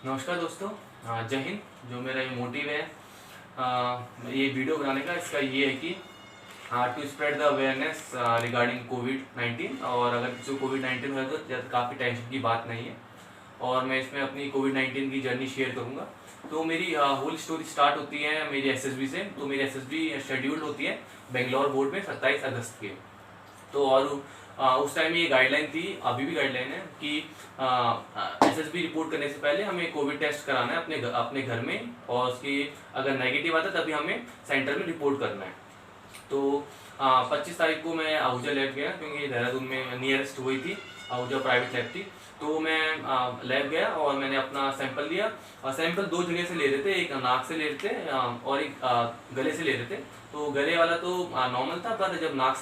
नमस्कार दोस्तों। जय हिंद। जो मेरा ये मोटिव है ये वीडियो बनाने का, इसका ये है कि to spread the awareness regarding कोविड-19। और अगर किसी को कोविड-19 है तो काफ़ी टेंशन की बात नहीं है। और मैं इसमें अपनी कोविड-19 की जर्नी शेयर करूँगा। तो मेरी होल स्टोरी स्टार्ट होती है मेरी एसएसबी से। तो मेरी एसएसबी शेड्यूल्ड होती है बेंगलोर बोर्ड में 27 अगस्त के। तो और उस टाइम ये गाइडलाइन थी, अभी भी गाइडलाइन है कि एसएसबी रिपोर्ट करने से पहले हमें कोविड टेस्ट कराना है अपने घर में, और उसकी अगर नेगेटिव आता है तभी हमें सेंटर में रिपोर्ट करना है। तो 25 तारीख को मैं आहूजा लैब गया, क्योंकि देहरादून में नियरेस्ट हुई थी आहूजा प्राइवेट लैब थी। तो मैं लैब गया और मैंने अपना सैंपल लिया। सैंपल दो जगह से ले रहे थे, एक नाक से ले रहे थे और एक गले से ले रहे थे। तो गले वाला तो नॉर्मल था, पर जब नाक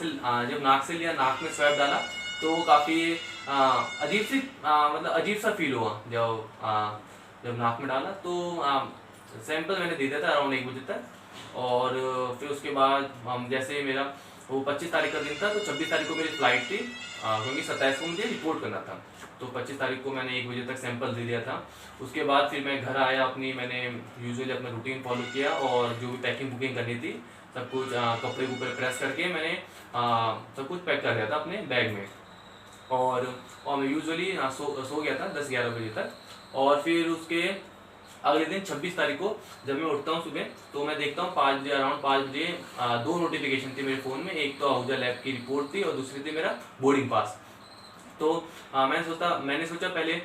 से लिया, नाक में स्वैब डाला तो काफ़ी अजीब सा फील हुआ। जब नाक में डाला तो सैंपल मैंने दे दिया था अराउंड 1 बजे तक। और फिर उसके बाद जैसे मेरा वो 25 तारीख का दिन था, तो 26 तारीख को मेरी फ्लाइट थी, क्योंकि 27 को मुझे रिपोर्ट करना था। तो 25 तारीख को मैंने 1 बजे तक सैंपल दे दिया था। उसके बाद फिर मैं घर आया, मैंने यूजुअली अपना रूटीन फॉलो किया, और जो भी पैकिंग बुकिंग करनी थी सब कुछ कपड़े ऊपर प्रेस करके मैंने सब कुछ पैक कर दिया था अपने बैग में। और मैं यूजुअली सो गया था 10-11 बजे तक। और फिर उसके अगले दिन 26 तारीख को जब मैं उठता हूँ सुबह, तो मैं देखता हूँ 5 बजे, अराउंड 5 बजे दो नोटिफिकेशन थी मेरे फ़ोन में। एक तो आहूजा लैब की रिपोर्ट थी और दूसरी थी मेरा बोर्डिंग पास। तो मैंने सोचा पहले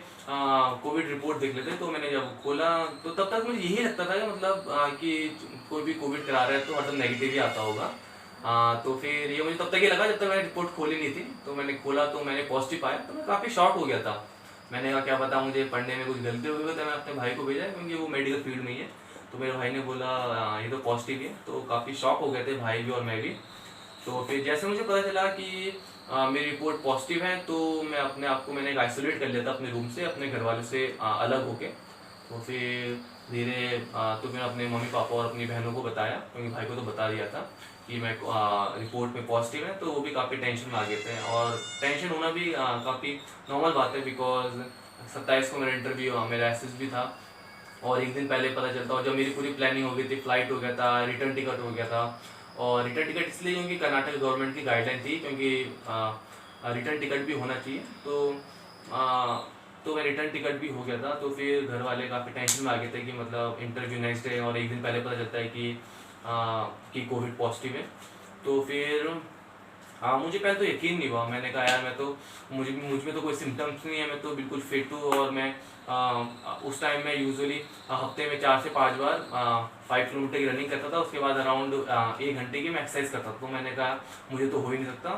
कोविड रिपोर्ट देख लेते। तो मैंने जब खोला तो तब तक मुझे यही लगता था कि कि कोई भी कोविड करा रहा है तो मतलब नेगेटिव ही आता होगा। तो फिर ये मुझे तब तक ये लगा जब तक मैंने रिपोर्ट खोली नहीं थी। तो मैंने खोला तो मैंने पॉजिटिव आया, तो मैं काफ़ी शॉक हो गया था। मैंने कहा क्या पता मुझे पढ़ने में कुछ गलती हो गई, तो मैं अपने भाई को भेजा, क्योंकि वो मेडिकल फील्ड में ही है। तो मेरे भाई ने बोला ये तो पॉजिटिव है। तो काफ़ी शॉक हो गए थे भाई भी और मैं भी। तो फिर जैसे मुझे पता चला कि मेरी रिपोर्ट पॉजिटिव है, तो मैं अपने आप को मैंने एक आइसोलेट कर लिया था अपने रूम से, अपने घर वालों से अलग होके। तो फिर तो मैंने अपने मम्मी पापा और अपनी बहनों को बताया, क्योंकि भाई को तो बता दिया था कि मैं रिपोर्ट में पॉजिटिव है। तो वो भी काफ़ी टेंशन में आ गए थे, और टेंशन होना भी काफ़ी नॉर्मल बात है, बिकॉज 27 को मेरा इंटरव्यू, मेरा एसएसबी था। और एक दिन पहले पता चलता, और जब मेरी पूरी प्लानिंग हो गई थी, फ्लाइट हो गया था, रिटर्न टिकट हो गया था। और रिटर्न टिकट इसलिए क्योंकि कर्नाटक गवर्नमेंट की गाइडलाइन थी, क्योंकि रिटर्न टिकट भी होना चाहिए। तो मैं रिटर्न टिकट भी हो गया था। तो फिर घर वाले काफ़ी टेंशन में आ गए थे कि मतलब इंटरव्यू नेक्स्ट डे, और एक दिन पहले पता चलता है कि कोविड पॉजिटिव है। तो फिर मुझे पहले तो यकीन नहीं हुआ। मैंने कहा यार, मैं तो मुझ में तो कोई सिम्टम्स नहीं है, मैं तो बिल्कुल फिट हूँ। और मैं उस टाइम में यूजुअली हफ्ते में 4 से 5 बार 5 किलोमीटर की रनिंग करता था। उसके बाद अराउंड 1 घंटे की मैं एक्सरसाइज करता था। तो मैंने कहा मुझे तो हो ही नहीं सकता,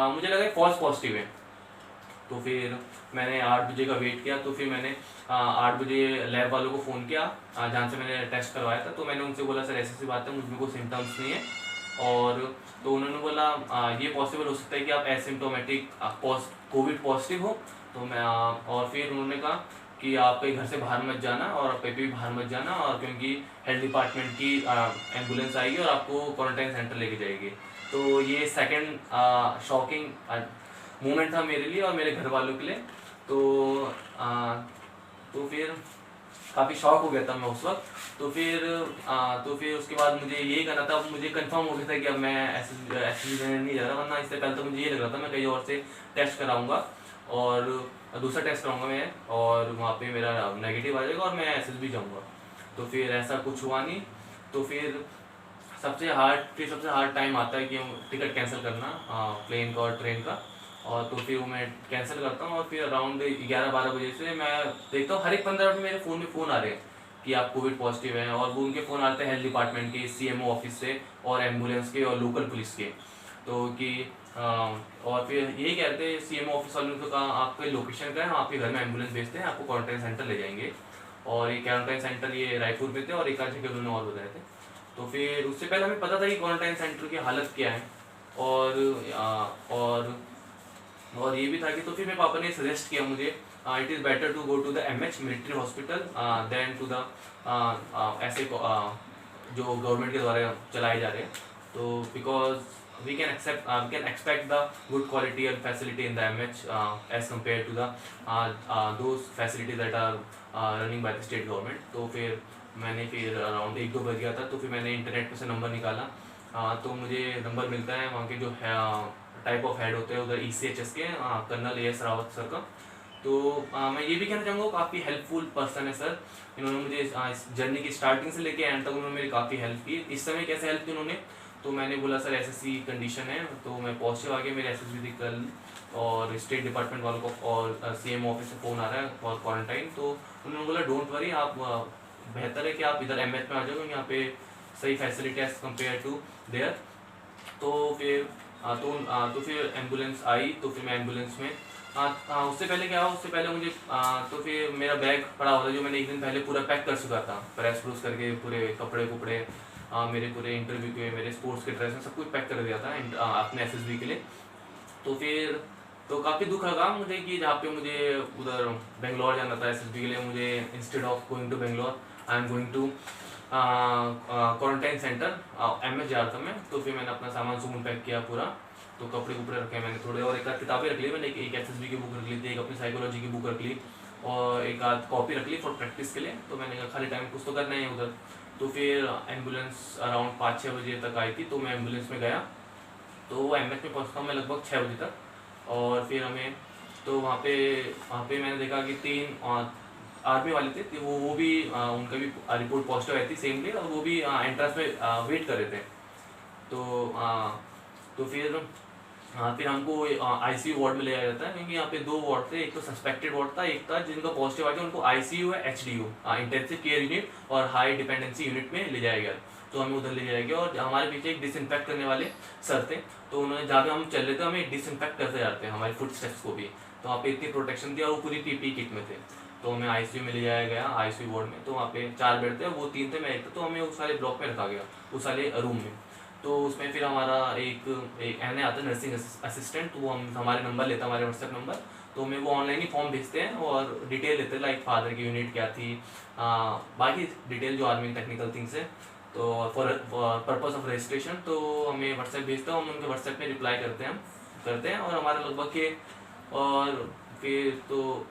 मुझे लगा फॉल्स पॉजिटिव है। तो फिर मैंने 8 बजे का वेट किया। तो फिर मैंने 8 बजे लैब वालों को फ़ोन किया, जहाँ से मैंने टेस्ट करवाया था। तो मैंने उनसे बोला सर ऐसी बात है, मुझ में कोई सिम्टम्स नहीं है। और तो उन्होंने बोला ये पॉसिबल हो सकता है कि आप एसिम्टोमेटिक कोविड पॉजिटिव हो। तो और फिर उन्होंने कहा कि आप कहीं घर से बाहर मत जाना, और आप कहीं भी बाहर मत जाना, और क्योंकि हेल्थ डिपार्टमेंट की एम्बुलेंस आएगी और आपको क्वारंटाइन सेंटर लेके जाएगी। तो ये सेकंड शॉकिंग मोमेंट था मेरे लिए और मेरे घर वालों के लिए। तो तो फिर काफ़ी शॉक हो गया था मैं उस वक्त। तो फिर उसके बाद मुझे यही करना था। मुझे कंफर्म हो गया था कि अब मैं एसएसबी देने नहीं जा रहा, वरना इससे पहले तो मुझे ये लग रहा था मैं कहीं और से टेस्ट कराऊंगा, और दूसरा टेस्ट कराऊंगा मैं, और वहाँ पे मेरा नेगेटिव आ जाएगा और मैं एसएसबी जाऊँगा। तो फिर ऐसा कुछ हुआ नहीं। तो फिर सबसे हार्ड टाइम आता है कि टिकट कैंसिल करना, प्लेन का और ट्रेन का। और तो फिर वो मैं कैंसिल करता हूँ, और फिर अराउंड 11-12 बजे से मैं देखता हूँ हर एक 15 मिनट में मेरे फ़ोन में फ़ोन आ रहे हैं कि आप कोविड पॉजिटिव हैं। और वो उनके फ़ोन आते हैं हेल्थ डिपार्टमेंट के, सीएमओ ऑफिस से, और एम्बुलेंस के, और लोकल पुलिस के। तो कि और फिर यही कहते हैं सीएमओ ऑफिस वालों ने तो कहा आपके लोकेशन का है, हम आपके घर में एम्बुलेंस भेजते हैं, आपको क्वारंटाइन सेंटर ले जाएंगे। और ये क्वारंटाइन सेंटर ये रायपुर में थे, और एक आध जगह उन्होंने और बताए थे। तो फिर उससे पहले हमें पता था कि क्वारंटाइन सेंटर की हालत क्या है। और और ये भी था कि तो फिर मेरे पापा ने सजेस्ट किया मुझे it is better to go to the MH military hospital than to the ऐसे जो गवर्नमेंट के द्वारा चलाए जा रहे हैं। तो because we can expect the good quality and facility in the MH as compared to the those facilities that are running by the state government. तो फिर मैंने फिर अराउंड 1-2 बज गया था, तो फिर मैंने इंटरनेट पे से नंबर निकाला। तो मुझे नंबर मिलता है वहाँ के जो टाइप ऑफ हेड होते हैं उधर ECHS के कर्नल AS रावत सर का। तो मैं ये भी कहना चाहूँगा काफ़ी हेल्पफुल पर्सन है सर। इन्होंने मुझे इस जर्नी की स्टार्टिंग से लेके एंड तक उन्होंने मेरी काफ़ी हेल्प की। इस समय कैसे हेल्प की उन्होंने, तो मैंने बोला सर SSC कंडीशन है, तो मैं पॉजिटिव आ गया, मेरे SSB थी कल, और स्टेट डिपार्टमेंट वालों को और CM ऑफिस से फ़ोन आ रहा है फॉर क्वारंटाइन। तो उन्होंने बोला डोंट वरी, आप बेहतर है कि आप इधर MH में आ जाओ, यहाँ पे सही facility as compare to there. तो फिर तो फिर एम्बुलेंस आई, तो फिर मैं एम्बुलेंस में उससे पहले क्या हुआ, उससे पहले मुझे तो फिर मेरा बैग पड़ा हुआ था जो मैंने एक दिन पहले पूरा पैक कर चुका था, प्रेस प्रूस करके पूरे कपड़े कुपड़े, मेरे पूरे इंटरव्यू के, मेरे स्पोर्ट्स के ड्रेस में सब कुछ पैक कर दिया था अपने SSB के लिए। तो फिर तो काफ़ी दुख लगा मुझे कि जहाँ पे मुझे उधर बेंगलोर जाना था SSB के लिए, मुझे instead of going to Bangalore I am going to quarantine centre MH जा रहा था मैं। तो फिर मैंने अपना सामान सुमन पैक किया पूरा, तो कपड़े कुपड़े रखे मैंने थोड़े, और एक आध किताबें रख ली मैंने, एक SSB की बुक रख ली थी, एक अपनी साइकोलॉजी की बुक रख ली, और एक आध कॉपी रख ली फॉर प्रैक्टिस के लिए। तो मैंने कहा खाली टाइम कुछ तो करना है उधर। तो फिर एम्बुलेंस अराउंड 5-6 बजे तक आई थी, तो मैं एम्बुलेंस में गया, तो वो MH में पहुँचता हूँ मैं लगभग 6 बजे तक। और फिर हमें तो वहाँ पे मैंने देखा कि 3 आर्मी वाले थे, तो वो भी उनका भी रिपोर्ट पॉजिटिव आई थी सेम डे, और वो भी एंट्रेंस में वेट कर रहे थे। तो फिर हमको ICU वार्ड में ले जाया जाता है, क्योंकि यहाँ पे 2 वार्ड थे, एक तो सस्पेक्टेड वार्ड था, एक था जिनका पॉजिटिव आ गया उनको ICU है HDU इंटेंसिव केयर यूनिट और हाई डिपेंडेंसी यूनिट में ले जाया गया। तो हमें उधर ले जाया गया, और हमारे पीछे एक डिसइंफेक्ट करने वाले सर थे, तो उन्होंने जहाँ पे हम चल रहे थे हमें डिसइंफेक्ट करते जाते हैं हमारे फुट स्टेप्स को भी। तो वहाँ पे इतनी प्रोटेक्शन थी, और वो पूरी PPE किट में थे। तो हमें ICU में ले जाया गया, ICU वार्ड में। तो वहाँ पे 4 बेड थे, वो 3 थे, मैं एक था, तो हमें उस वाले ब्लॉक में रखा गया, उस वाले रूम में। तो उसमें फिर हमारा एक एन आता है नर्सिंग असिस्टेंट, वो हमारे नंबर लेता है, हमारे WhatsApp नंबर। तो हमें वो ऑनलाइन ही फॉर्म भेजते हैं और डिटेल देते हैं, लाइक फादर की यूनिट क्या थी, बाकी डिटेल जो आर्मी टेक्निकल थिंग्स है। तो फॉर पर्पस ऑफ रजिस्ट्रेशन तो हमें WhatsApp भेजता है, हम उनके WhatsApp में रिप्लाई करते हैं, और हमारा लगभग के, और फिर तो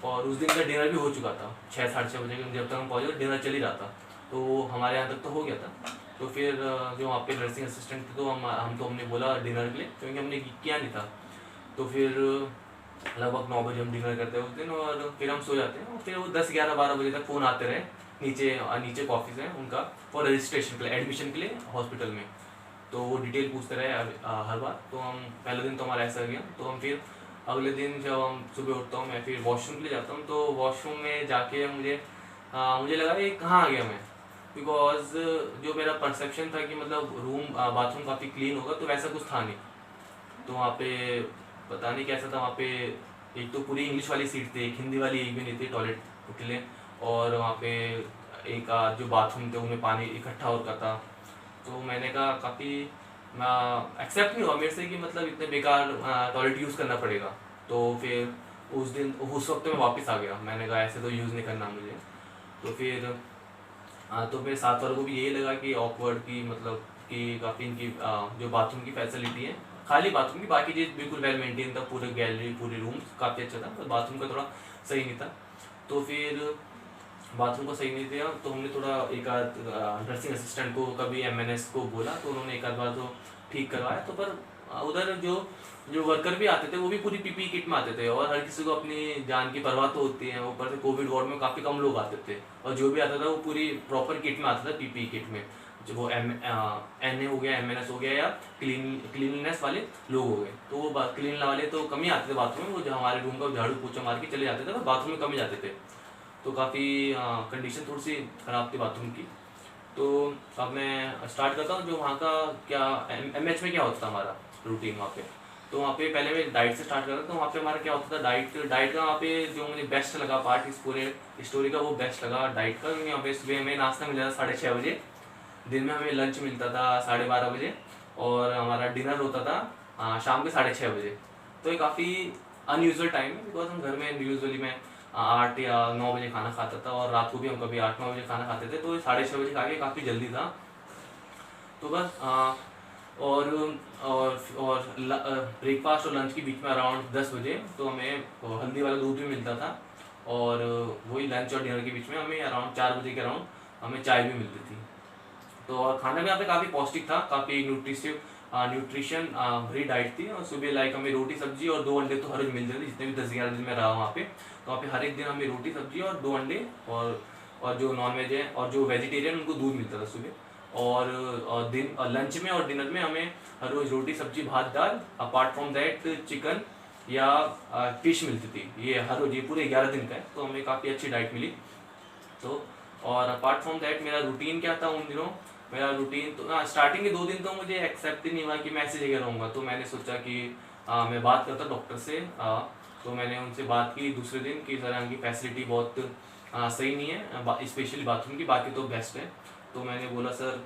और उस दिन का डिनर भी हो चुका था 6-6:30 बजे, जब तक हम पहुँचे डिनर चल ही रहा था, तो हमारे यहाँ तक तो हो गया था। तो फिर जो वहाँ पे नर्सिंग असिस्टेंट थे, तो हमने बोला डिनर के लिए, क्योंकि हमने किया नहीं था। तो फिर लगभग 9 बजे हम डिनर करते हैं उस दिन, और फिर हम सो जाते हैं, और फिर वो 10-11-12 बजे तक फ़ोन आते रहे नीचे ऑफिस है उनका फॉर रजिस्ट्रेशन के लिए, एडमिशन के लिए हॉस्पिटल में। तो वो डिटेल पूछते रहे हर बार। तो हम पहले दिन तो हमारा ऐसा गया। तो हम फिर अगले दिन जब हम सुबह उठता हूँ, मैं फिर वॉशरूम के लिए जाता हूँ, तो वॉशरूम में जाके मुझे लगा ये कहाँ आ गया मैं, बिकॉज जो मेरा परसेप्शन था कि मतलब बाथरूम काफ़ी क्लीन होगा, तो वैसा कुछ था नहीं। तो वहाँ पे पता नहीं कैसा था, वहाँ पे एक तो पूरी इंग्लिश वाली सीट थी, एक हिंदी वाली एक भी नहीं थी टॉयलेट के लिए, और वहाँ पे एक जो बाथरूम थे उनमें पानी इकट्ठा होता था। तो मैंने कहा काफ़ी एक्सेप्ट नहीं हुआ मेरे से कि मतलब इतने बेकार टॉयलेट यूज़ करना पड़ेगा। तो फिर उस वक्त मैं वापस आ गया, मैंने कहा ऐसे तो यूज़ नहीं करना मुझे। तो फिर तो मेरे साथ वालों को भी यही लगा कि ऑकवर्ड की मतलब कि काफ़ी इनकी जो बाथरूम की फैसिलिटी है, खाली बाथरूम की, बाकी चीज़ बिल्कुल वेल मेंटेन था, पूरे गैलरी पूरे रूम्स काफ़ी अच्छा था, पर बाथरूम का थोड़ा सही नहीं था। तो फिर बाथरूम का सही नहीं था, तो हमने थोड़ा एक आध नर्सिंग असिस्टेंट को कभी MNS को बोला, तो उन्होंने एक आध बार तो ठीक करवाया। तो पर उधर जो वर्कर भी आते थे वो भी पूरी PPE किट में आते थे, और हर किसी को अपनी जान की परवाह तो होती है। ऊपर से कोविड वार्ड में काफ़ी कम लोग आते थे, और जो भी आता था वो पूरी प्रॉपर किट में आता था, PPE किट में, जो वो NA हो गया, MNS हो गया, या क्लीननेस वाले लोग हो गए। तो वो क्लीन वाले तो कम ही आते थे बाथरूम में, वो जो हमारे रूम का झाड़ू पोछा मार के चले जाते थे, पर बाथरूम में कम ही जाते थे। तो काफ़ी कंडीशन थोड़ी सी ख़राब थी बाथरूम की। तो अब मैं स्टार्ट करता हूँ जो वहाँ का क्या MH में क्या होता था हमारा रूटीन वहाँ पे। तो वहाँ पे पहले मैं डाइट से स्टार्ट करता हूँ। तो वहाँ पे हमारा क्या होता था, डाइट का वहाँ पे जो मुझे बेस्ट लगा पार्ट इस पूरे स्टोरी का, वो बेस्ट लगा डाइट का, क्योंकि यहाँ पे सुबह हमें नाश्ता मिल जाता 6:30 बजे, दिन में हमें लंच मिलता था 12:30 बजे, और हमारा डिनर होता था शाम के 6:30 बजे। तो ये काफ़ी अनयूजुअल टाइम है, बिकॉज हम घर में यूजुअली मैं 8 या 9 बजे खाना खाता था, और रात को भी हम कभी 8-9 बजे खाना खाते थे। तो 6:30 बजे खा के काफ़ी जल्दी था। तो बस और ब्रेकफास्ट और लंच के बीच में अराउंड 10 बजे तो हमें हल्दी वाला दूध भी मिलता था, और वही लंच और डिनर के बीच में हमें अराउंड 4 बजे के अराउंड हमें चाय भी मिलती थी। तो और खाना भी यहाँ पे काफ़ी पौष्टिक था, काफ़ी न्यूट्रिशन भरी डाइट थी। और सुबह लाइक हमें रोटी सब्जी और 2 अंडे तो हर रोज मिलते थे, जितने भी 10-11 दिन में रहा वहाँ पे। तो वहाँ पे हर एक दिन हमें रोटी सब्जी और 2 अंडे, और जो नॉन वेज है और जो वेजिटेरियन उनको दूध मिलता था सुबह। और लंच में और डिनर में हमें हर रोज रोटी सब्जी भात दाल, अपार्ट फ्रॉम दैट चिकन या फिश मिलती थी। ये हर रोज, ये पूरे 11 दिन का है, तो हमें काफ़ी अच्छी डाइट मिली। तो और अपार्ट फ्रॉम दैट मेरा रूटीन क्या था उन दिनों, मेरा रूटीन तो स्टार्टिंग के 2 दिन तो मुझे एक्सेप्ट ही नहीं हुआ कि मैं ऐसी जगह रहूँगा। तो मैंने सोचा कि मैं बात करता डॉक्टर से। तो मैंने उनसे बात की दूसरे दिन कि सर की फैसिलिटी बहुत सही नहीं है, स्पेशली बाथरूम की, बाकी तो बेस्ट है। तो मैंने बोला सर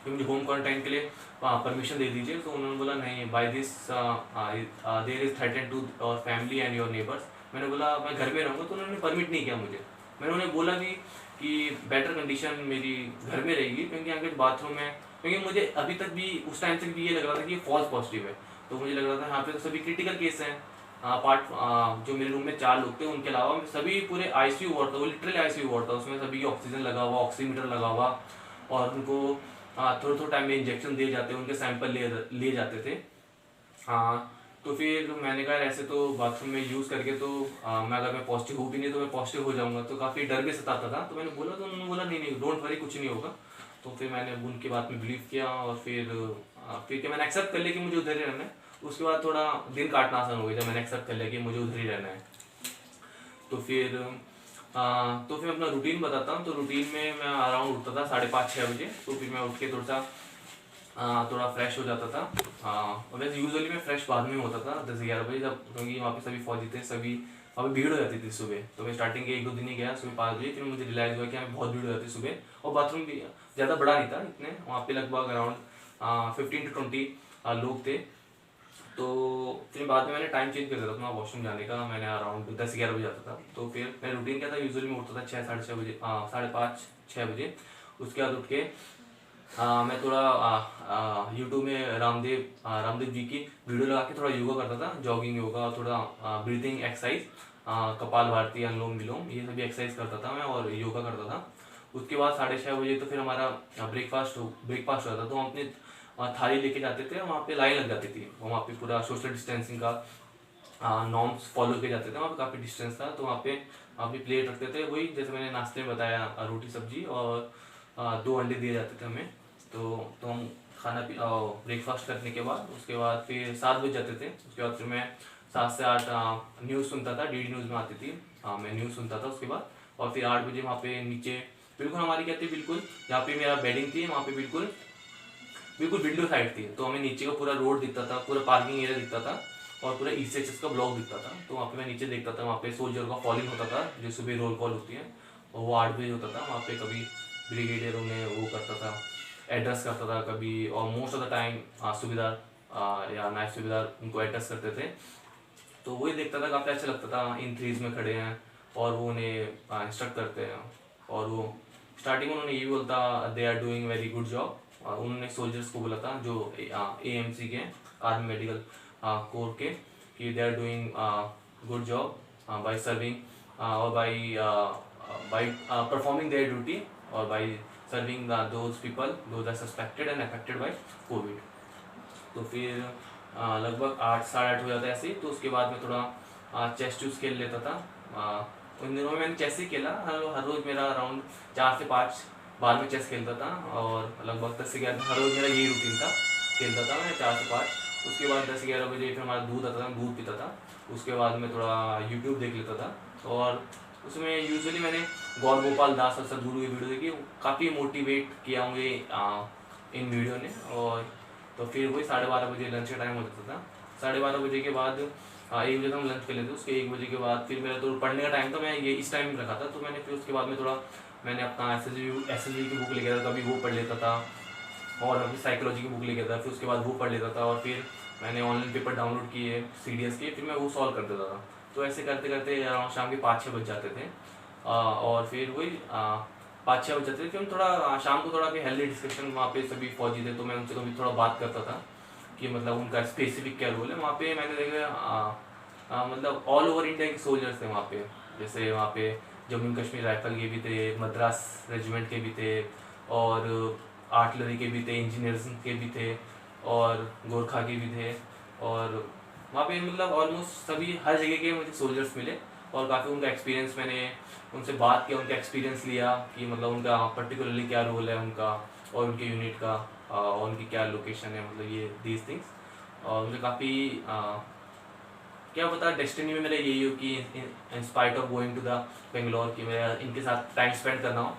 कि मुझे होम क्वारंटाइन के लिए परमिशन दे दीजिए। तो उन्होंने बोला नहीं, by this there is threaten to our family and your neighbours. मैंने बोला मैं घर में रहूँगा, तो उन्होंने परमिट नहीं किया मुझे। मैंने उन्हें बोला भी कि बेटर कंडीशन मेरी घर में रहेगी, क्योंकि यहाँ के बाथरूम है, क्योंकि मुझे अभी तक भी उस टाइम तक भी ये लग रहा था कि फॉल्स पॉजिटिव है। तो मुझे लग रहा था यहाँ पे तो सभी क्रिटिकल केस हैं। पार्ट जो मेरे रूम में 4 लोग थे उनके अलावा सभी पूरे आईसीयू वार्ड था, वो लिटरली आईसीयू वार्ड था। उसमें सभी की ऑक्सीजन लगा हुआ, ऑक्सीमीटर लगा हुआ, और उनको थोड़े थोड़े टाइम में इंजेक्शन दिए जाते, उनके सैंपल लिए जाते थे। तो फिर मैंने कहा ऐसे तो बाथरूम में यूज़ करके तो मैं अगर मैं पॉजिटिव हूँ भी नहीं तो मैं पॉजिटिव हो जाऊँगा। तो काफ़ी डर भी सताता था। तो मैंने बोला, तो उन्होंने बोला नहीं नहीं डोंट वरी, कुछ नहीं होगा। तो फिर मैंने उनकी बात में बिलीव किया, और फिर क्या मैंने एक्सेप्ट कर लिया कि मुझे उधर ही रहना है। उसके बाद थोड़ा दिन काटना आसान हो गया जब मैंने एक्सेप्ट कर लिया कि मुझे उधर ही रहना है। तो फिर मैं अपना रूटीन बताता हूँ। तो रूटीन में मैं अराउंड उठता था 5:30-6 बजे। तो फिर मैं उठ के थोड़ा फ्रेश हो जाता था। और वैसे यूजुअली मैं फ्रेश बाद में होता था 10-11 बजे, जब क्योंकि वहाँ पे सभी फौजी थे, सभी वहाँ पे भीड़ हो जाती थी सुबह। तो मैं स्टार्टिंग के 1-2 दिन ही गया सुबह 5 बजे, फिर मुझे रियलाइज़ हुआ कि यहाँ बहुत भीड़ हो जाती सुबह। और बाथरूम भी ज़्यादा बड़ा नहीं था इतने, वहाँ पे लगभग अराउंड 15 to 20 लोग थे। तो फिर बाद में मैंने टाइम चेंज कर दिया था अपना वॉशरूम जाने का, मैंने अराउंड 10-11 बजे जाता था। तो फिर मेरा रूटीन क्या था, यूजुअली मैं उठता था 6-6:30 बजे, 5:30-6 बजे। उसके बाद उठ के मैं थोड़ा यूट्यूब में रामदेव जी की वीडियो लगा के थोड़ा योगा करता था, जॉगिंग योगा, और थोड़ा ब्रीथिंग एक्सरसाइज, कपाल भारती, अनुलोम विलोम, ये सभी एक्सरसाइज करता था मैं और योगा करता था। उसके बाद 6:30 बजे तो फिर हमारा ब्रेकफास्ट होता था। तो हम अपनी थाली लेके जाते थे, वहाँ पे लाइन लग जाती थी, वहाँ पे पूरा सोशल डिस्टेंसिंग का नॉर्म्स फॉलो किए जाते थे। वहाँ पे काफ़ी डिस्टेंस था, तो वहाँ पे प्लेट रखते थे, वही जैसे मैंने नाश्ते में बताया, रोटी सब्जी और 2 अंडे दिए जाते थे हमें। तो हम ब्रेकफास्ट करने के बाद उसके बाद फिर 7 बज जाते थे। उसके बाद फिर मैं 7 से 8 न्यूज़ सुनता था, डीडी न्यूज़ में आती थी, मैं न्यूज़ सुनता था उसके बाद। और फिर 8 बजे वहाँ पे नीचे बिल्कुल हमारी क्या थी, बिल्कुल जहाँ पे मेरा बेडिंग थी वहाँ पे बिल्कुल विंडो साइड थी। तो हमें नीचे का पूरा रोड दिखता था, पूरा पार्किंग एरिया दिखता था, और पूरा ECHS का ब्लॉक दिखता था। तो वहाँ पे मैं नीचे देखता था, वहाँ पे सोल्जर का फॉलिंग होता था, जो सुबह रोल कॉल होती है, और वो 8 बजे होता था। वहाँ पे कभी ब्रिगेडियर उन्हें वो करता था, एड्रेस करता था कभी, और मोस्ट ऑफ द टाइम सूबेदार या नायब सूबेदार उनको एड्रेस करते थे। तो वही देखता था, काफ़ी अच्छा लगता था, इन थ्रीज में खड़े हैं और वो उन्हें इंस्ट्रक्ट करते हैं। और वो स्टार्टिंग में उन्होंने ये भी बोलता, they are doing very good job. उन्होंने सोल्जर्स को बोला था जो AMC के, आर्मी मेडिकल कोर के, कि they are doing good job by serving और बाई परफॉर्मिंग देयर ड्यूटी, और by serving those people those are suspected and affected by COVID. तो फिर लगभग 8-8:30 हो जाता है ऐसे ही। तो उसके बाद में थोड़ा चेस्ट चूस खेल लेता था। उन दिनों में मैंने चेस ही खेला, हर रोज़ मेरा अराउंड 4 से 5 बार में चेस खेलता था, और लगभग 10 से 11 हर रोज़ मेरा यही रूटीन था, खेलता था मैं 4 से 5। उसके बाद 10-11 बजे फिर हमारा दूध आता था, दूध पीता था। उसके बाद में थोड़ा यूट्यूब देख लेता था, और उसमें यूजुअली मैंने गौर गोपाल दास और सदगुरु की वीडियो देखी, काफ़ी मोटिवेट किया मुझे इन वीडियो ने। और तो फिर वही 12:30 बजे लंच का टाइम हो जाता था। 12:30 बजे के बाद 1 बजे तक हम लंच कर लेते, उसके 1 बजे के बाद फिर मेरा तो पढ़ने का टाइम था, मैं ये इस टाइम में रखा था। तो मैंने फिर उसके बाद में थोड़ा मैंने अपना SSB की बुक लेके था, कभी वो पढ़ लेता था, और अभी साइकोलॉजी की बुक लेके था, फिर उसके बाद वो पढ़ लेता था। और फिर मैंने ऑनलाइन पेपर डाउनलोड किए CDS के, फिर मैं वो सॉल्व कर देता था। तो ऐसे करते करते शाम के 5-6 बज जाते थे। और फिर वही 5-6 बजे थे, फिर हम थोड़ा शाम को थोड़ा हेल्दी डिस्कशन, वहाँ पे सभी फौजी थे तो मैं उनसे कभी थोड़ा बात करता था कि मतलब उनका स्पेसिफिक क्या रोल है वहाँ पे। मैंने देखा मतलब ऑल ओवर इंडिया के सोल्जर्स थे वहाँ पे। जैसे वहाँ पे जम्मू कश्मीर राइफल के भी थे, मद्रास रेजिमेंट के भी थे, और आर्टिलरी के भी थे, इंजीनियर्स के भी थे, और गोरखा के भी थे। और वहाँ पे मतलब ऑलमोस्ट सभी हर जगह के मुझे सोल्जर्स मिले, और काफ़ी उनका एक्सपीरियंस, मैंने उनसे बात किया, उनका एक्सपीरियंस लिया कि मतलब उनका पर्टिकुलरली क्या रोल है उनका, और उनके यूनिट का, और उनकी क्या लोकेशन है, मतलब ये दीज थिंग्स। और मुझे काफ़ी क्या पता डेस्टिनी में मेरा यही हो कि in spite of going to the Bangalore, कि मेरा इनके साथ टाइम स्पेंड करना हो,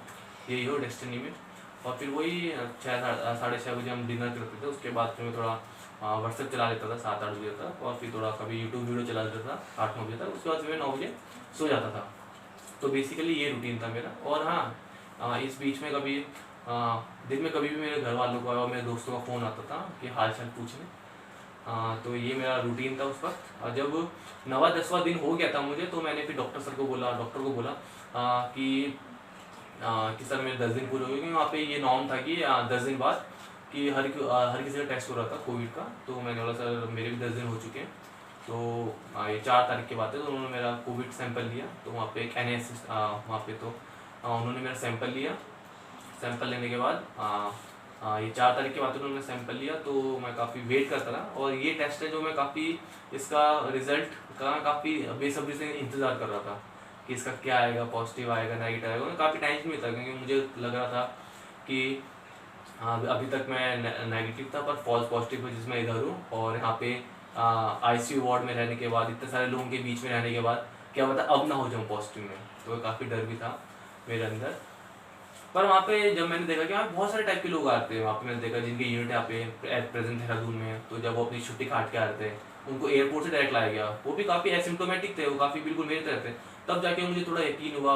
यही हो डेस्टिनी में। और फिर वही 6-6:30 बजे हम डिनर करते थे, उसके बाद फिर मैं थोड़ा व्हाट्सएप चला लेता था 7-8 बजे तक, और फिर थोड़ा कभी यूट्यूब वीडियो चला लेता था 8-9 बजे तक, उसके बाद फिर मैं 9 बजे सो जाता था। तो बेसिकली ये रूटीन था मेरा। और हाँ, इस बीच में कभी दिन में कभी भी मेरे घर वालों का और मेरे दोस्तों का फ़ोन आता था कि हाल चाल पूछने। तो ये मेरा रूटीन था उस वक्त। और जब 9वां-10वां दिन हो गया था मुझे, तो मैंने फिर डॉक्टर को बोला कि सर मेरे 10 दिन पूरे हो गए, क्योंकि वहाँ पे ये नॉर्म था कि 10 दिन बाद कि हर किसी का टेस्ट हो रहा था कोविड का। तो मैंने बोला सर मेरे भी 10 दिन हो चुके हैं। तो ये 4 तारीख की बात है, तो उन्होंने मेरा कोविड सैंपल लिया। तो वहाँ पे एक NIH वहाँ पे, तो उन्होंने मेरा सैंपल लिया। सैंपल लेने के बाद ये 4 तारीख के बाद उन्होंने सैंपल लिया, तो मैं काफ़ी वेट करता था। और ये टेस्ट है जो मैं काफ़ी, इसका रिजल्ट का काफ़ी बेसब्री से इंतज़ार कर रहा था कि इसका क्या आएगा, पॉजिटिव आएगा, नेगेटिव आएगा। मैं काफ़ी टेंशन में था, क्योंकि मुझे लग रहा था कि अभी तक मैं नेगेटिव था, पर फॉल्स पॉजिटिव है जिसमें इधर हूँ। और यहाँ पे ICU वार्ड में रहने के बाद, इतने सारे लोगों के बीच में रहने के बाद, क्या पता अब ना हो जाऊँ पॉजिटिव में। तो काफ़ी डर भी था मेरे अंदर। पर वहाँ पे जब मैंने देखा कि वहाँ बहुत सारे टाइप के लोग आते हैं, वहाँ पे मैंने देखा जिनके यूनिट यहाँ पे एट प्रेजेंट देहरादून में। तो जब वो अपनी छुट्टी काट के आते हैं, उनको एयरपोर्ट से डायरेक्ट लाया गया, वो भी काफ़ी एसिम्टोमेटिक थे, वो काफ़ी बिल्कुल मेरे तरह थे। तब जाके मुझे थोड़ा यकीन हुआ,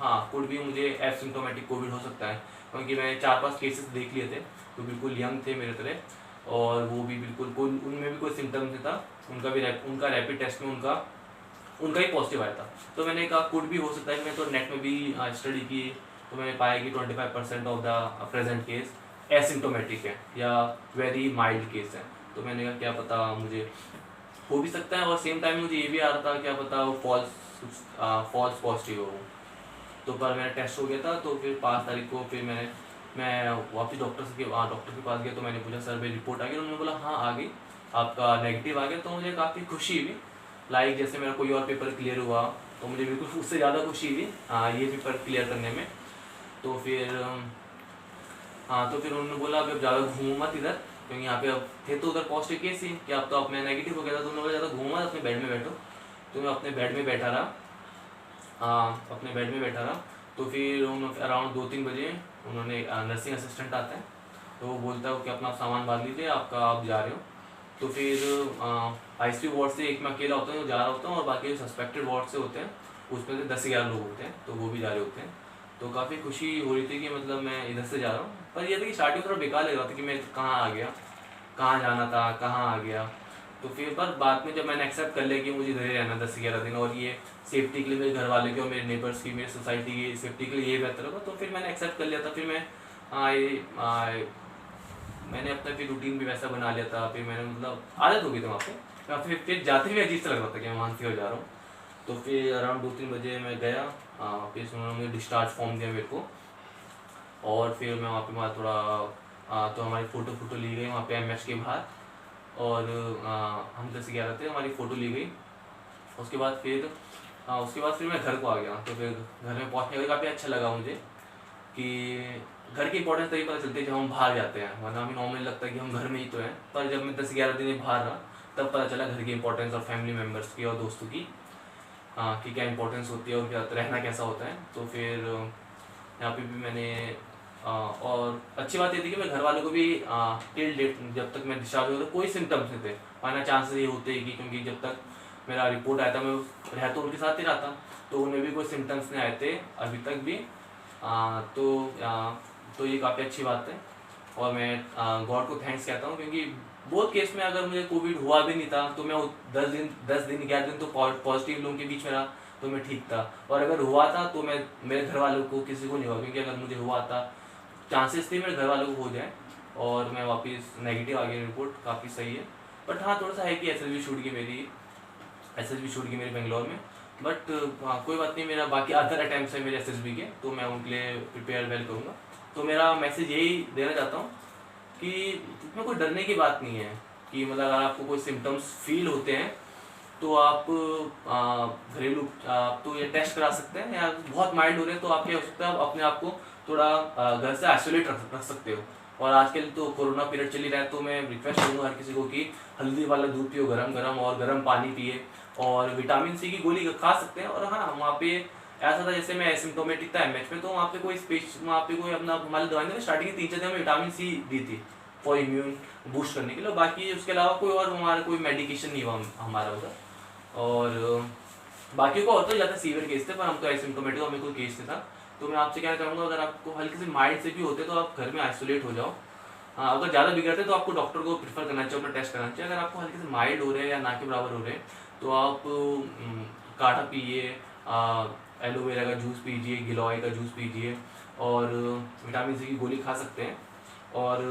हाँ कुड भी मुझे एसिम्टोमेटिक कोविड हो सकता है, क्योंकि मैं 4-5 केसेस देख लिए थे, तो बिल्कुल यंग थे मेरे तरह, और वो भी बिल्कुल कोई, उनमें भी कोई सिम्टम्स नहीं था। उनका रैपिड टेस्ट में उनका ही पॉजिटिव आया था। तो मैंने कहा कुड भी हो सकता है। मैं तो नेट में भी स्टडी की, तो मैंने पाया कि 25% of the present case asymptomatic है या वेरी माइल्ड केस है। तो मैंने कहा क्या पता मुझे हो भी सकता है, और सेम टाइम मुझे ये भी आ रहा था क्या पता वो फॉल्स पॉजिटिव हो। तो पर मेरा टेस्ट हो गया था। तो फिर 5 तारीख को फिर मैं वापस डॉक्टर के पास गया। तो मैंने पूछा सर मेरी रिपोर्ट आ गई? उन्होंने बोला हाँ आ गई, आपका नेगेटिव आ गया। तो मुझे काफ़ी खुशी हुई, लाइक जैसे मेरा कोई और पेपर क्लियर हुआ, तो मुझे बिल्कुल उससे ज़्यादा खुशी हुई ये पेपर क्लियर करने में। तो फिर तो फिर उन्होंने बोला अभी अब ज़्यादा घूमो मत इधर, क्योंकि यहाँ पे अब थे तो उधर पॉजिटिव केस ही, कि अब तो अब मैं नेगेटिव हो गया था। तो उन्होंने बोला ज़्यादा घूमो मत, अपने बेड में बैठो। तो मैं अपने बेड में बैठा रहा, अपने बेड में बैठा रहा। तो फिर अराउंड 2-3 बजे उन्होंने, नर्सिंग असिस्टेंट आता है, तो वो बोलता है कि अपना सामान बांध लीजिए, आपका आप जा रहे हो। तो फिर ICU वार्ड से एक मैं अकेला होता हूँ, जा रहा होता हूँ, और बाकी जो सस्पेक्टेड वार्ड से होते हैं उसमें से 10-11 लोग होते हैं, तो वो भी जा रहे होते हैं। तो काफ़ी खुशी हो रही थी कि मतलब मैं इधर से जा रहा हूँ। पर यह था कि स्टार्टिंग थोड़ा बेकार लग रहा था कि मैं कहाँ आ गया, कहाँ जाना था, कहाँ आ गया। तो फिर पर बाद में जब मैंने एक्सेप्ट कर लिया कि मुझे इधर ही रहना 10-11 दिन, और ये सेफ्टी के लिए, मेरे घर वाले की और मेरे नेबर्स की, मेरी सोसाइटी की सेफ्टी के लिए ये बेहतर होगा, तो फिर मैंने एक्सेप्ट कर लिया था। फिर मैंने अपना फिर रूटीन भी वैसा बना लिया था। फिर मैंने मतलब आदत हो गई थी वहाँ पे। फिर जाते हुए अजीब सा लग रहा था कि मैं मानसी हो जा रहा हूँ। तो फिर अराउंड 2-3 बजे मैं गया, फिर उन्होंने मुझे डिस्चार्ज फॉर्म दिया मेरे को। और फिर मैं वहाँ पे तो हमारी फ़ोटो ली गई वहाँ पे MS के बाहर, और हम 10-11 थे, हमारी फ़ोटो ली गई। उसके बाद फिर मैं घर को आ गया। तो फिर घर में पहुँचने के बाद काफ़ी अच्छा लगा मुझे कि घर की इंपॉर्टेंस तभी पता चलती है जब हम बाहर जाते हैं, वरना हमें नॉर्मली लगता है कि हम घर में ही तो हैं। पर जब मैं 10-11 दिन बाहर रहा, तब पता चला घर की इंपॉर्टेंस, और फैमिली मेम्बर्स की और दोस्तों की कि क्या इंपॉर्टेंस होती है, और क्या रहना कैसा होता है। तो फिर यहाँ पे भी मैंने और अच्छी बात ये थी कि मैं घर वालों को भी टिल डेट, जब तक मैं डिस्चार्ज हुआ था, कोई सिम्टम्स नहीं थे। वरना चांसेस ये होते हैं कि, क्योंकि जब तक मेरा रिपोर्ट आया था मैं रह तो उनके साथ ही रहा था, तो उन्हें भी कोई सिम्टम्स नहीं आए थे अभी तक भी। तो ये काफ़ी अच्छी बात है, और मैं गॉड को थैंक्स कहता हूँ, क्योंकि बहुत केस में अगर मुझे कोविड हुआ भी नहीं था, तो मैं 10 दिन 11 दिन तो पॉजिटिव लोगों के बीच में रहा, तो मैं ठीक था, और अगर हुआ था तो मैं मेरे घर वालों को किसी को नहीं हुआ, क्योंकि अगर मुझे हुआ था चांसेस थे मेरे घर वालों को हो जाए, और मैं वापस नेगेटिव आ गया, रिपोर्ट काफ़ी सही है। बट हाँ थोड़ा सा है कि एस एस बी छूट गई मेरी बेंगलोर में। बट हाँ कोई बात नहीं, मेरा बाकी अदर अटैम्प्ट है मेरे एस एस बी के, तो मैं उनके लिए प्रिपेयर वेल करूँगा। तो मेरा मैसेज यही देना चाहता हूँ कि इसमें कोई डरने की बात नहीं है, कि मतलब अगर आपको कोई सिम्टम्स फील होते हैं तो आप घरेलू आप तो ये टेस्ट करा सकते हैं, या बहुत माइल्ड हो रहे हैं तो आप क्या हो सकता है, आप अपने आप को थोड़ा घर से आइसोलेट रख सकते हो। और आजकल तो कोरोना पीरियड चल ही रहा है, तो मैं रिक्वेस्ट करूँगा हर किसी को कि हल्दी वाला दूध पियो गरम गरम, और गर्म पानी पिए, और विटामिन सी की गोली खा सकते हैं। और हाँ वहाँ पे ऐसा था, जैसे मैं एसिम्टोमेटिक था एमएच में, तो वहाँ पे कोई अपना हमारी दवाई ने स्टार्टिंग के 3-4 दिन में विटामिन सी दी थी फॉर इम्यून बूस्ट करने के लिए। बाकी उसके अलावा कोई और हमारा कोई मेडिकेशन नहीं हुआ हमारा उधर। और बाकी को और तो ज़्यादा सीवियर केस थे, पर हम तो एसिम्टोमेटिक, हमें कोई केस नहीं था। तो मैं आपसे कहना चाहूँगा, अगर आपको हल्के से माइल्ड से भी होते तो आप घर में आइसोलेट हो जाओ। हाँ अगर ज़्यादा बिगड़ते तो आपको डॉक्टर को प्रीफर करना चाहिए, अपना टेस्ट कराना चाहिए। अगर आपको हल्के से माइल्ड हो रहे हैं या ना के बराबर हो रहे हैं तो आप काढ़ा पीजिए, एलोवेरा का जूस पीजिए, गिलोय का जूस पीजिए, और विटामिन सी की गोली खा सकते हैं, और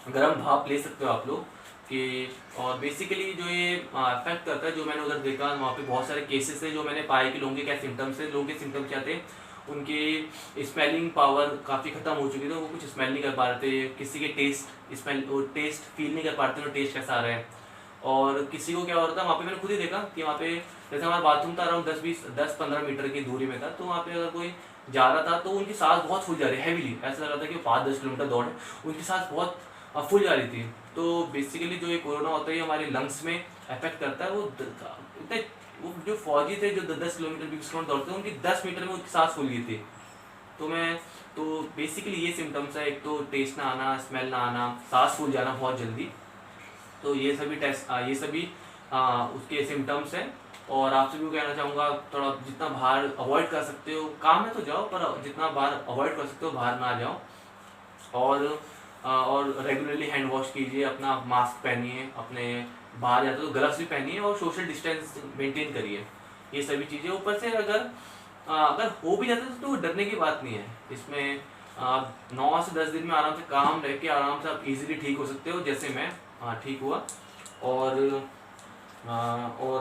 गर्म भाप ले सकते हो आप लोग कि। और बेसिकली जो ये अफेक्ट करता है, जो मैंने उधर देखा वहाँ पे बहुत सारे केसेस थे जो मैंने पाए कि लोगों के क्या सिम्टम्स थे। लोगों के सिम्टम्स क्या थे, उनके स्मेलिंग पावर काफ़ी ख़त्म हो चुकी थी, वो कुछ स्मेल नहीं कर पा रहे थे, किसी के टेस्ट फील नहीं कर पा रहे थे, टेस्ट कैसा आ रहा है। और किसी को क्या हो रहा था, वहाँ पे मैंने खुद ही देखा कि वहाँ पे जैसे हमारा बाथरूम था अराउंड 10-15 मीटर की दूरी में था, तो वहाँ पे अगर कोई जा रहा था तो उनकी सांस बहुत फूल जा रही है, हैवीली ऐसा लग रहा था कि 5-10 किलोमीटर दौड़े, उनकी सांस बहुत फूल जा रही थी। तो बेसिकली जो ये कोरोना होता है ये हमारे लंग्स में अफेक्ट करता है। वो जो फौजी थे जो 10 किलोमीटर 20 किलोमीटर दौड़ते थे, उनकी 10 मीटर में उनकी सांस फूल गई थी। तो बेसिकली ये सिम्टम्स है, एक तो टेस्ट ना आना, स्मेल ना आना, सांस फूल जाना बहुत जल्दी। तो ये सभी उसके सिम्टम्स हैं। और आपसे भी कहना चाहूँगा, थोड़ा जितना बाहर अवॉइड कर सकते हो, काम है तो जाओ, पर जितना बाहर अवॉइड कर सकते हो बाहर ना जाओ। और रेगुलरली हैंड वॉश कीजिए, अपना मास्क पहनिए, अपने बाहर जाते तो ग्लव्स भी पहनिए, और सोशल डिस्टेंस मेंटेन करिए, ये सभी चीज़ें। ऊपर से अगर हो भी जाता है तो डरने की बात नहीं है इसमें। 9 से 10 दिन में आराम से काम रह के आराम से आप इजीली ठीक हो सकते हो, जैसे मैं ठीक हुआ। और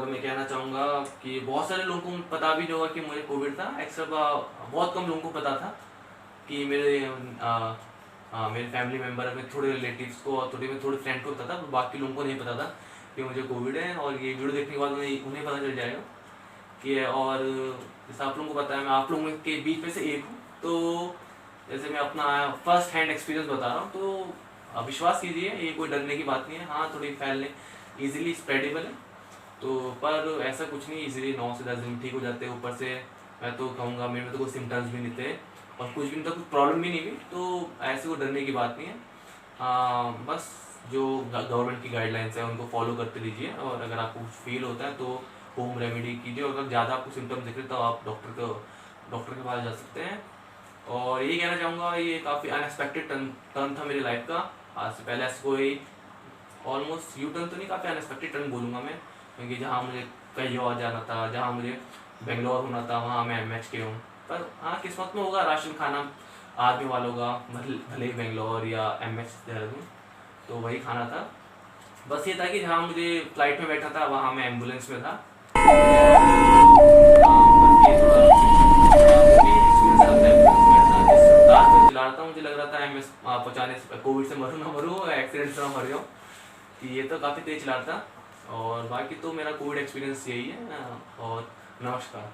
मैं कहना चाहूँगा कि बहुत सारे लोगों को पता भी नहीं होगा कि मुझे कोविड था, एक्सेप्ट बहुत कम लोगों को पता था कि मेरे फैमिली मेम्बर में थोड़े रिलेटिव्स को और थोड़े फ्रेंड को पता था, बाकी लोगों को नहीं पता था कि मुझे कोविड है। और ये वीडियो देखने के बाद उन्हें पता चल जाएगा कि, और जैसे आप लोगों को पता है मैं आप लोगों के बीच में से एक हूँ, तो जैसे मैं अपना फर्स्ट हैंड एक्सपीरियंस बता रहा हूँ, तो विश्वास कीजिए ये कोई डरने की बात नहीं है। हाँ थोड़ी फैलने ईजिली स्प्रेडेबल है, तो पर ऐसा कुछ नहीं, इजीली 9 से 10 दिन ठीक हो जाते हैं। ऊपर से मैं तो कहूँगा मेरे में तो कोई सिम्टम्स भी नहीं थे, और कुछ भी तो कुछ प्रॉब्लम भी नहीं हुई, तो ऐसे को डरने की बात नहीं है। बस जो गवर्नमेंट की गाइडलाइंस है उनको फॉलो करते रहिए, और अगर आपको कुछ फील होता है तो होम रेमेडी कीजिए, और अगर ज़्यादा आपको सिम्टम्स दिख रहे तो आप डॉक्टर के पास जा सकते हैं। और यही कहना चाहूँगा, ये काफ़ी अनएक्सपेक्टेड टर्न था मेरी लाइफ का। आज से पहले ऐसे कोई ऑलमोस्ट यू टर्न तो नहीं, काफ़ी अनएक्सपेक्टेड टर्न बोलूँगा मैं, क्योंकि जहाँ मुझे कहीं और जाना था, जहाँ मुझे बेंगलोर होना था, वहाँ मैं एमएच के हूँ। पर हाँ किस्मत में होगा राशन खाना आर्मी वालों का, भले ही बेंगलोर या एमएच देहरादून, तो वही खाना था। बस ये था कि जहाँ मुझे फ्लाइट में बैठा था वहाँ मैं एम्बुलेंस में था। चिल्ला रहा था, मुझे लग रहा था एमएस पहुँचाने से कोविड से मरूँ ना मरूँ, एक्सीडेंट से ना मर जाऊँ, कि ये तो काफ़ी तेज चला रहा था। और बाकी तो मेरा कोविड एक्सपीरियंस यही है। और नमस्कार।